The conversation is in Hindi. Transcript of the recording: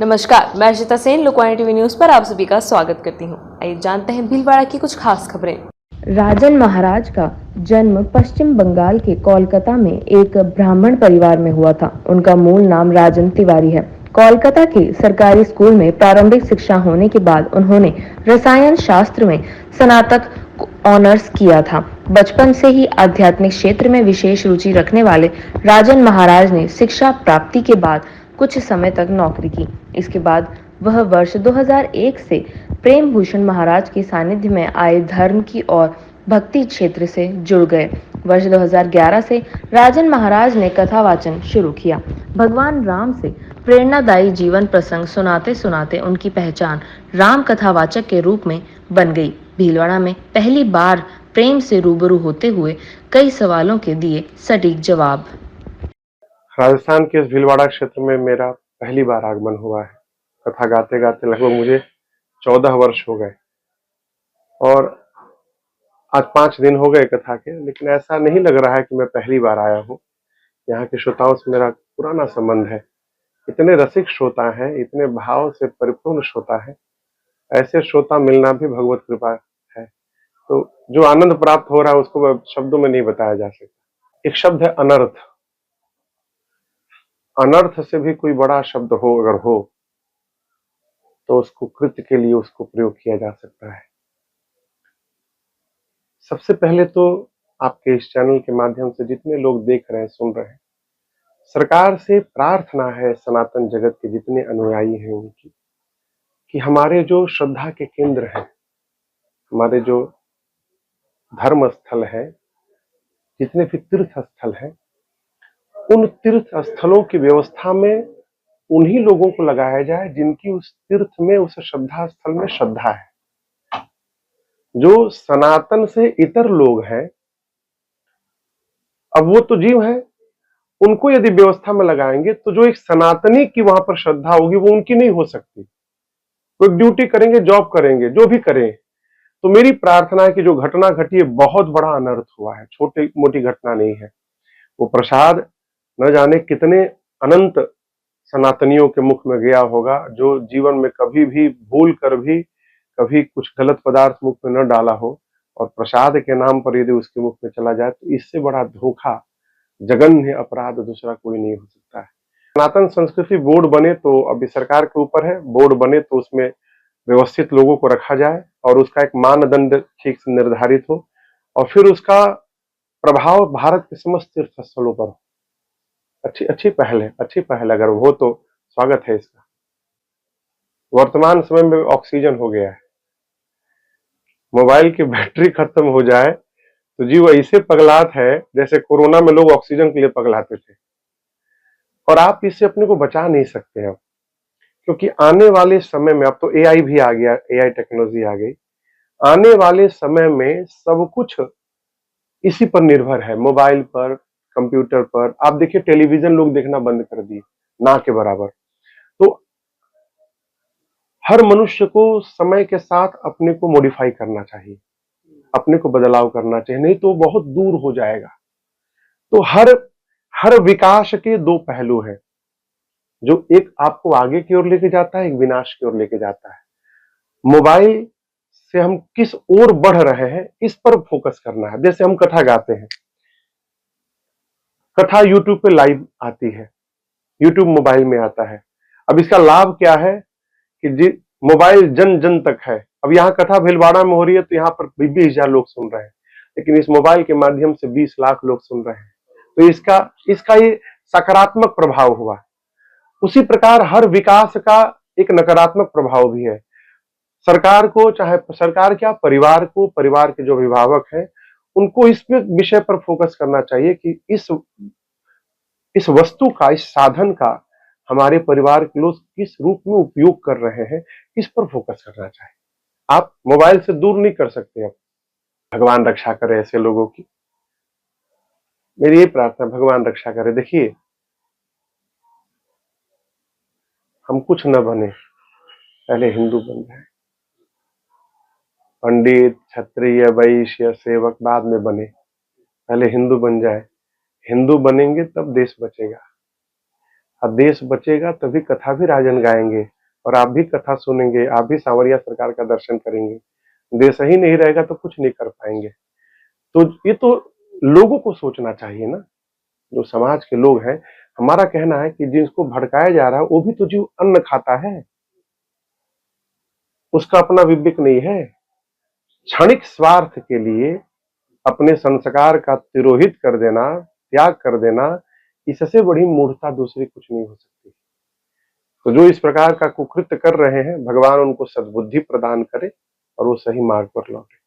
नमस्कार, मैं अर्शिता सेन लोकवाणी टीवी न्यूज पर आप सभी का स्वागत करती हूँ। आइए जानते हैं भीलवाड़ा की कुछ खास खबरें। राजन महाराज का जन्म पश्चिम बंगाल के कोलकाता में एक ब्राह्मण परिवार में हुआ था। उनका मूल नाम राजन तिवारी है। कोलकाता के सरकारी स्कूल में प्रारंभिक शिक्षा होने के बाद उन्होंने रसायन शास्त्र में स्नातक ऑनर्स किया था। बचपन से ही आध्यात्मिक क्षेत्र में विशेष रुचि रखने वाले राजन महाराज ने शिक्षा प्राप्ति के बाद कुछ समय तक नौकरी की। इसके बाद वह वर्ष 2001 से प्रेम भूषण महाराज के सानिध्य में आए धर्म की और भक्ति क्षेत्र से जुड़ गए। वर्ष 2011 से राजन महाराज ने कथा वाचन शुरू किया। भगवान राम से प्रेरणादायी जीवन प्रसंग सुनाते सुनाते उनकी पहचान राम कथावाचक के रूप में बन गई। भीलवाड़ा में पहली बार प्रेम से रूबरू होते हुए कई सवालों के दिए सटीक जवाब। राजस्थान के इस भीलवाड़ा क्षेत्र में मेरा पहली बार आगमन हुआ है। कथा गाते गाते लगभग मुझे 14 वर्ष हो गए और आज 5 दिन हो गए कथा के, लेकिन ऐसा नहीं लग रहा है कि मैं पहली बार आया हूँ। यहाँ के श्रोताओं से मेरा पुराना संबंध है। इतने रसिक श्रोता हैं, इतने भाव से परिपूर्ण श्रोता है। ऐसे श्रोता मिलना भी भगवत कृपा है। तो जो आनंद प्राप्त हो रहा है उसको शब्दों में नहीं बताया जा सकता। एक शब्द है अनर्थ। अनर्थ से भी कोई बड़ा शब्द हो अगर हो तो उसको कृत्य के लिए उसको प्रयोग किया जा सकता है। सबसे पहले तो आपके इस चैनल के माध्यम से जितने लोग देख रहे हैं, सुन रहे हैं, सरकार से प्रार्थना है, सनातन जगत के जितने अनुयायी हैं उनकी, कि हमारे जो श्रद्धा के केंद्र हैं, हमारे जो धर्म स्थल है, जितने भी तीर्थ स्थल हैं, उन तीर्थ स्थलों की व्यवस्था में उन्हीं लोगों को लगाया जाए जिनकी उस तीर्थ में, उस श्रद्धा स्थल में श्रद्धा है। जो सनातन से इतर लोग हैं, अब वो तो जीव है, उनको यदि व्यवस्था में लगाएंगे तो जो एक सनातनी की वहां पर श्रद्धा होगी वो उनकी नहीं हो सकती। वो ड्यूटी करेंगे, जॉब करेंगे, जो भी करें। तो मेरी प्रार्थना है कि जो घटना घटी है, बहुत बड़ा अनर्थ हुआ है, छोटी मोटी घटना नहीं है। वो प्रसाद न जाने कितने अनंत सनातनियों के मुख में गया होगा, जो जीवन में कभी भी भूल कर भी कभी कुछ गलत पदार्थ मुख में न डाला हो, और प्रसाद के नाम पर यदि उसके मुख में चला जाए तो इससे बड़ा धोखा, जघन्य अपराध दूसरा कोई नहीं हो सकता है। सनातन संस्कृति बोर्ड बने तो अभी सरकार के ऊपर है, बोर्ड बने तो उसमें व्यवस्थित लोगों को रखा जाए और उसका एक मानदंड ठीक से निर्धारित हो और फिर उसका प्रभाव भारत के समस्त तीर्थ स्थलों पर हो। अच्छी पहल अगर हो तो स्वागत है इसका। वर्तमान समय में ऑक्सीजन हो गया है। मोबाइल की बैटरी खत्म हो जाए तो जीव ऐसे पगलात है जैसे कोरोना में लोग ऑक्सीजन के लिए पगलाते थे, और आप इससे अपने को बचा नहीं सकते अब, क्योंकि आने वाले समय में अब तो एआई भी आ गया, एआई टेक्नोलॉजी आ गई। आने वाले समय में सब कुछ इसी पर निर्भर है, मोबाइल पर, कंप्यूटर पर। आप देखिए टेलीविजन लोग देखना बंद कर दिए, ना के बराबर। तो हर मनुष्य को समय के साथ अपने को मॉडिफाई करना चाहिए, अपने को बदलाव करना चाहिए, नहीं तो बहुत दूर हो जाएगा। तो हर विकास के दो पहलू हैं, जो एक आपको आगे की ओर लेके जाता है, एक विनाश की ओर लेके जाता है। मोबाइल से हम किस ओर बढ़ रहे हैं इस पर फोकस करना है। जैसे हम कथा गाते हैं, कथा यूट्यूब पे लाइव आती है, यूट्यूब मोबाइल में आता है। अब इसका लाभ क्या है कि मोबाइल जन जन तक है। अब यहाँ कथा भीलवाड़ा में हो रही है तो यहाँ पर 20,000 लोग सुन रहे हैं, लेकिन इस मोबाइल के माध्यम से 20 लाख लोग सुन रहे हैं। तो इसका ये सकारात्मक प्रभाव हुआ। उसी प्रकार हर विकास का एक नकारात्मक प्रभाव भी है। सरकार को, चाहे सरकार क्या, परिवार को, परिवार के जो अभिभावक हैं उनको इस विषय पर फोकस करना चाहिए कि इस वस्तु का, इस साधन का हमारे परिवार के लोग किस रूप में उपयोग कर रहे हैं, इस पर फोकस करना चाहिए। आप मोबाइल से दूर नहीं कर सकते। अब भगवान रक्षा करे ऐसे लोगों की, मेरी ये प्रार्थना, भगवान रक्षा करे। देखिए, हम कुछ न बने, पहले हिंदू बन जाए। पंडित, क्षत्रिय, वैश्य, सेवक बाद में बने, पहले हिंदू बन जाए। हिंदू बनेंगे तब देश बचेगा, और देश बचेगा तभी कथा भी राजन गाएंगे। और आप भी कथा सुनेंगे, आप भी सांवरिया सरकार का दर्शन करेंगे। देश ही नहीं रहेगा तो कुछ नहीं कर पाएंगे। तो ये तो लोगों को सोचना चाहिए ना, जो समाज के लोग हैं। हमारा कहना है कि जिसको भड़काया जा रहा है वो भी तो जीव अन्न खाता है, उसका अपना विवेक नहीं है। क्षणिक स्वार्थ के लिए अपने संस्कार का तिरोहित कर देना, त्याग कर देना, इससे बड़ी मूर्खता दूसरी कुछ नहीं हो सकती। तो जो इस प्रकार का कुकृत्य कर रहे हैं, भगवान उनको सद्बुद्धि प्रदान करे और वो सही मार्ग पर लौटे।